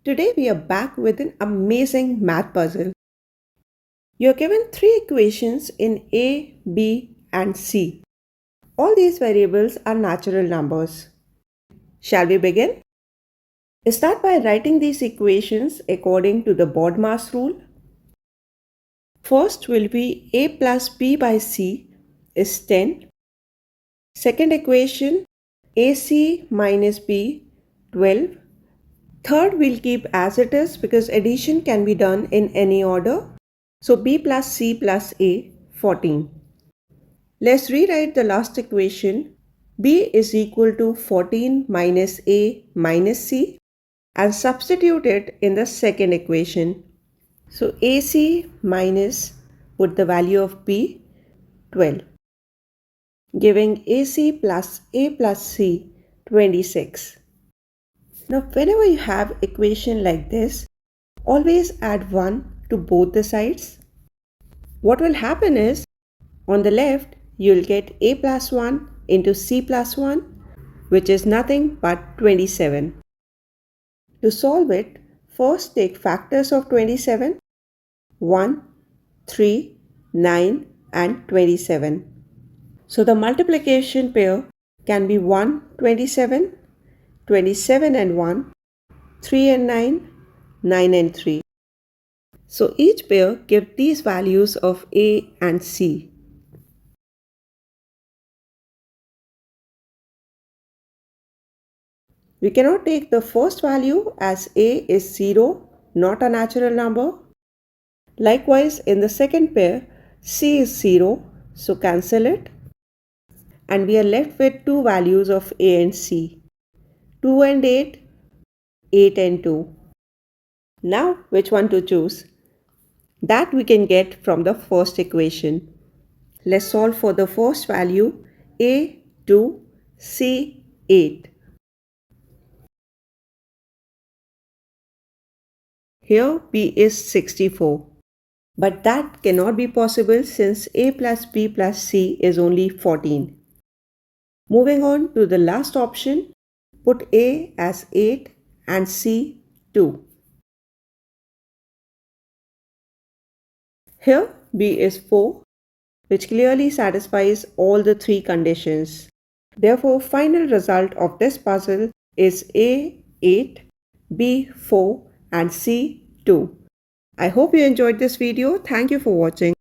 Today we are back with an amazing math puzzle. You're given three equations in A, B, and C. All these variables are natural numbers. Shall we begin? Start by writing these equations according to the BODMAS rule. First will be A plus B by C is 10. Second equation AC minus B 12. Third we'll keep as it is because addition can be done in any order. So B plus C plus A 14. Let's rewrite the last equation. B is equal to 14 minus A minus C and substitute it in the second equation. So AC minus, put the value of B 12, giving AC plus A plus C 26. Now whenever you have equation like this, always add 1 to both the sides. What will happen is, on the left you'll get A plus 1 into C plus 1, which is nothing but 27. To solve it, first take factors of 27, 1, 3, 9 and 27. So the multiplication pair can be 1, 27, 27 and 1, 3 and 9, 9 and 3. So each pair give these values of A and C. We cannot take the first value as A is 0, not a natural number. Likewise, in the second pair, C is 0, so cancel it. And we are left with two values of A and C, 2 and 8, 8 and 2. Now, which one to choose? That we can get from the first equation. Let's solve for the first value, A 2, C 8. Here B is 64. But that cannot be possible since A plus B plus C is only 14. Moving on to the last option, put A as 8 and C 2. Here B is 4, which clearly satisfies all the three conditions. Therefore, final result of this puzzle is A 8, B 4 and C 2. I hope you enjoyed this video. Thank you for watching.